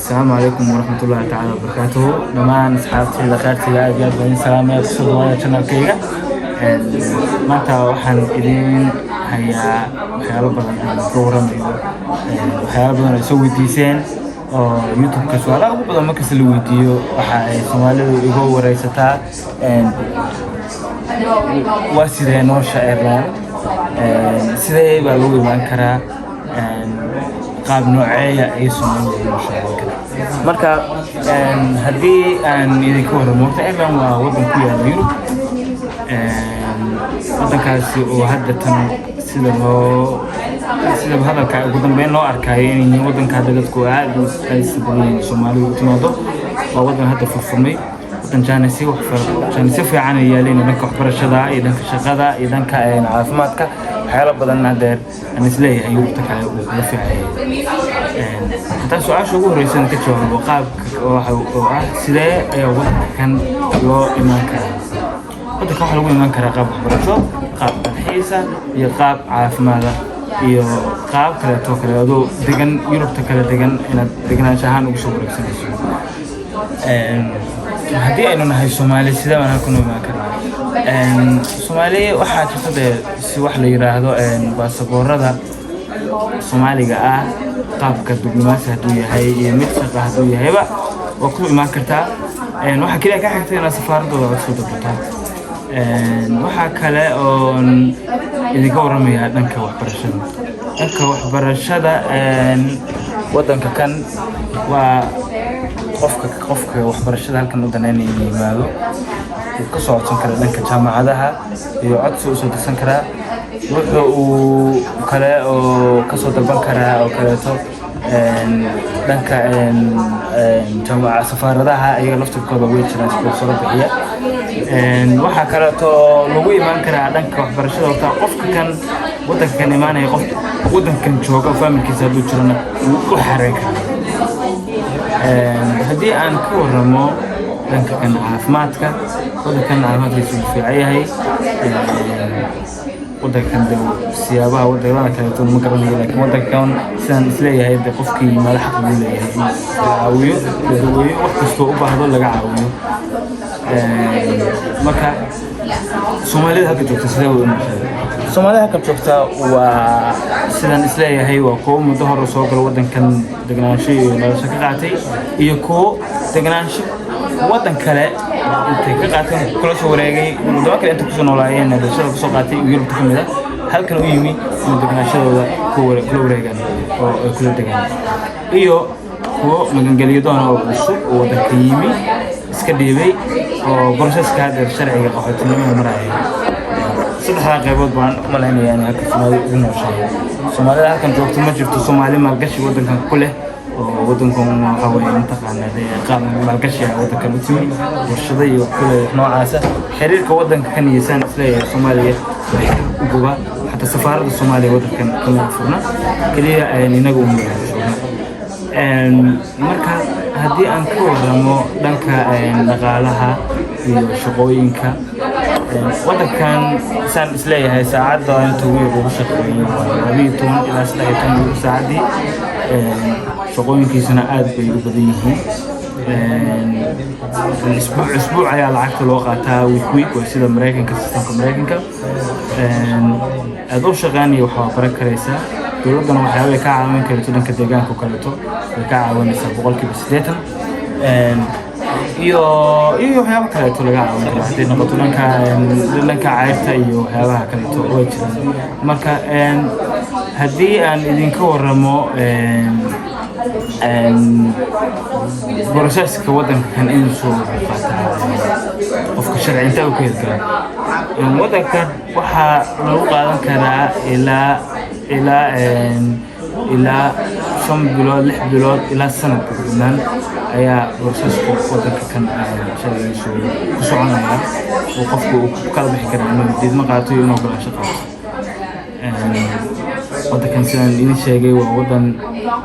السلام عليكم ورحمة الله تعالى وبركاته. دمان أصحابتي ذكرتي لا أجاب بين سلامة بصدوية شنالكية. متى وحن إذن هيا وحياة بدن البروغرام وحياة بدن يسوي ديسين يوتيوب كسؤال أو بدل ما كسلوا فيديو وحي سوالي يجوا ورئيستا واسيده نورشا إيرلان سيده بالوجي مانكرا قاب نوعية أي سمو نورشا marka hadii aan idin ka waramo Ireland waa wadan ku yaal Yurub wadankaasi oo hadda tan sida hadalka ugu dambeyn loo arkayo in wadanka dadku aad u isticmaalaan Soomaaliya timaado waa wadan hadda furfurmay wadan jaanisi fiican yeeleen dhanka waxbarashada iyo dhanka shaqada iyo dhanka caafimaadka waxyaalo badan hadda aan isleeyahay Yurubta kale uu la fiican حتى سؤال شو هو رئيسنا كتشوف وقاب سيدا وكان لو إيمان كرا هذا كان حلو إيمان كرا قاب برشة قاب الحيسة يقاب عارف ماذا يقاب كلا توكل هذا دكان يوروب تكلا دكان هنا دكان شهان وشو رئيسنا هذه إنه هاي الصومالي سيدا ما نكون إيمان كرا الصومالي واحد كده سواح لي راهدو باسبور هذا Soomaaliga qaabka diblomaasi haduu yahay iyo mid shaqo haduu yahayba waa ku iman kartaa waxa kaliya ka xigtay in safaaradooda cod soo dabto waxa kale oo idiga waramaya dhanka waxbarashada wadanka kan waa qofka waxbarashada halkan u danaynayo yimaado uu ka soo codsan kara dhanka jaamacadaha iyo cod soo dirsan kara wuxuu kale oo ka soo dalban karaa oo kaleeto dhanka jaamaca safaaradaha iyo laftirkooda way jiraan sponsor bixiya waxa kale oo lagu iman karaa dhanka waxbarashada oo qofka kan wadanka kan imaanaya qof wadankan jooga familkiisa haduu jirana uu xareen kara hadii aan ka waramo dhanka kan caafimaadka wadankan caafimaadkiisu fiican yahay wadankan siyaabaha wadamada kale oo ma garanayo laakiin wadankan sidaan isleeyahay qofkii madax u leeyahay caawiyo dadweyne wax kasta u baahdo laga caawiyo marka Soomaalida halka joogta sidoo u imaanaysa Soomaalida halka joogta waa sidaan isleeyahay waa koob muddo hore soo gal wadankan deganaansho iyo nolosha ka qaatay iyo koob deganaansho wadan kale intay ka qaateen kula soo wareegay waddo kale inta ku soo noolaayeen noloshada ku soo qaatay Yurub kamida halkan u yimi degenaashadooda ku wareegan oo kula degan iyo kuwa magangeliyo doona oo cusub oo wadanka yimi iska dhiibay oo processka hadda sharciga qaxootinimada maraya saddex qaybood baan malaynayaan halka Soomaaliya ugu nooshahay Soomaalida halkan joogto ma jirto Soomaali maalgashi wadankan ku leh wadankan waxa weeye intaqaanaa qaab maalgashi wadankan u timi warshado iyo kale noocaasa xiriirka wadanka kan yeesan isleeyahay Soomaaliya uguba hatta safaarada Soomaaliya wadankan kala furna kaliya inagu marka hadii aan ka waramo dhanka dhaqaalaha iyo shaqooyinka wadankan san isleeyahay saacada inta ugu shaqeeyo 12 ilaa 13 saacadii shaqooyinkiisana aad bay u badan yihiin اسبوع ayaa lacagta loo qaataa week waa sida systemka Mareykanka aad u shaqaynaya waxa baran karaysa dawladana waxa ay ka caawin karto dhanka deegaanka kaleeto ka caawinaysa 80% iyo waxyaabo kale oo laga caawin karo hadii noqoto dhanka cayrta iyo waxyaabaha kale oo jiraan marka hadii aan idinka waramo processka wadanka kan in soo qaataa qofka sharci inta uu ka helay wadanka waxa lagu qaadan karaa ilaa 5 bilood 6 bilood ilaa sanad gudahan ayaa processka wadanka kan sharciisu ku soconaya oo qofku kala bixi kara inuu diidmo qaato iyo inuu gala shaqo wadankan sidaan idin sheegay waa wadan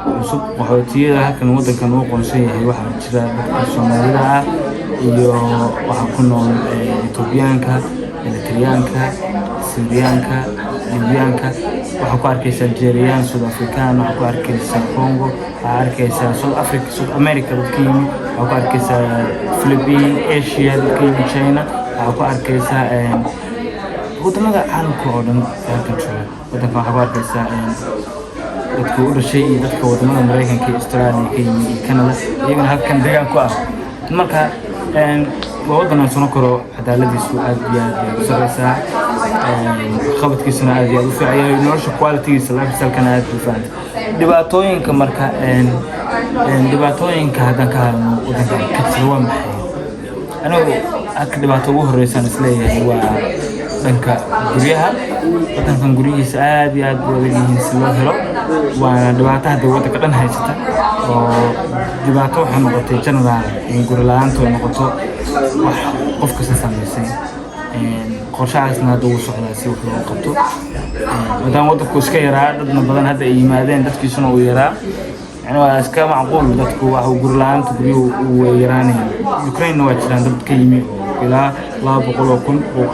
cusub qaxootiyada halkan wadankan uu qoonsan yahay waxa jira dadka Soomaalida iyo waxa ku nool Itoobiyaanka, Eritreyaanka, Syriyaanka, Libyaanka waxaa ku arkaysaa Algerian, South African, waxaa ku arkaysaa Congo, waxaa arkaysaa South Africa, South America dadka yimi, waxaa ku arkaysaa Philippines, Asia dadka yimi, China, waxaa ku arkaysaa wadamada caalamka oo dhan halkan jooga. Wadankan waxaa ku arkaysaa dadka u dhashay iyo dadka wadamada Mareykanka iyo Australia ka yimi iyo Canada iyagana halkan deegaan ku ah. Marka waa wadan aan soo koro cadaaladiisu aad iyo aad u sareysaa, qabadkiisuna aad iyo aad u fiican yahay, nolosha quality-giisa lifestyle-kana aad u fiican. Dhibaatooyinka marka dhibaatooyinka haddaan ka hadalno wadankan ka jira waa maxay? Anigu halka dhibaato ugu horeysaan isleeyahay waa dhanka guryaha. Wadankan guryihiisa aad iyo aad u adag yihiin si loo helo, waana dhibaato hadda wadanka dhan haysata oo dhibaato waxay noqotay general in guri la'aantu noqoto wax qof kasta saameysay. Qorshahaasna hadda uu socdaa si wax loo qabto. Maadaama wadanku iska yaraa, dadna badan hadda ay yimaadeen, dadkiisuna uu yaraa, yani waa iska macquul dadku wax guri la'aantu guryuhu uu yaraanayaan. Ukraine waa jiraan dad ka yimi ilaa 200,000 oo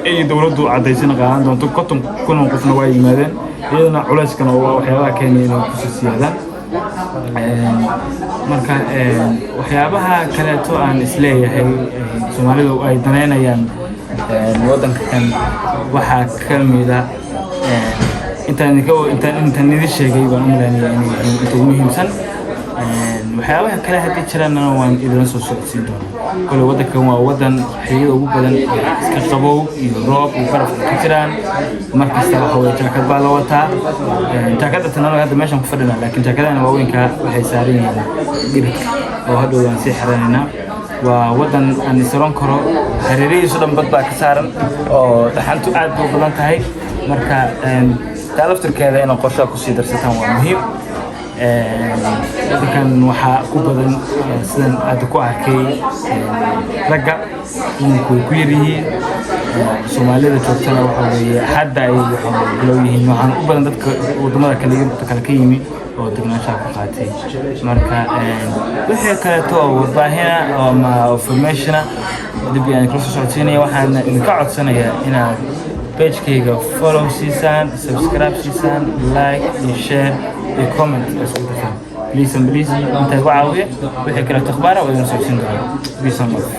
ay dawladdu cadaysana qaadan doonto 50,000 qofna waa yimaadeen, iyadana culeyskana waa waxyaabaha keenaya inay ku sii siyaadaan. Marka waxyaabaha kaleeto aan isleeyahay Soomaalidu ay daneynayaan wadankan waxaa ka mid ah intaan idin sheegay baan u maleynayaa inay yihiin inta ugu muhiimsan. waxyaabaha kale haddii jiraan waan idin soo socodsiin doonaa. Kole wadankan waa wadan xilliyada ugu badan iska qabow iyo roob iyo baraf ka jiraan. Markasta waxa weeye jaakad baa la wataa. Jaakadda tan hadda meeshan ku fadhina, laakiin jaakadahan waaweynka waxay saaran yihiin dhirta oo hadhow aan sii xiranaynaa. waa wadan aan isron karo, hareerihiisu dhan bad baa ka saaran oo dhaxantu aad u badan tahay. Marka taa laftirkeeda inaad qorshaha kusii darsataan waa muhiim. wadankan waxaa ku badan sidan aad ku arkay ragga dumarku way ku yar yihiin. Soomaalida joogtana waxa weeye hadda ay bilow yihiin, waxaan u badan dadka wadamada kale ka yimi oo degnaanshaha ku qaatay. Marka wixii kaleeto oo warbaahina ama informationa dib ayaan kula soo socodsiinaya. Waxaan idinka codsanayaa inaad page-kayga follow siisaan, subscribe siisaan, like iyo share iyo comment isku dartaan. Please and please inta ku caawiya wixii kaleeto akhbaar ah oo idin soo siin doona. Peace and love.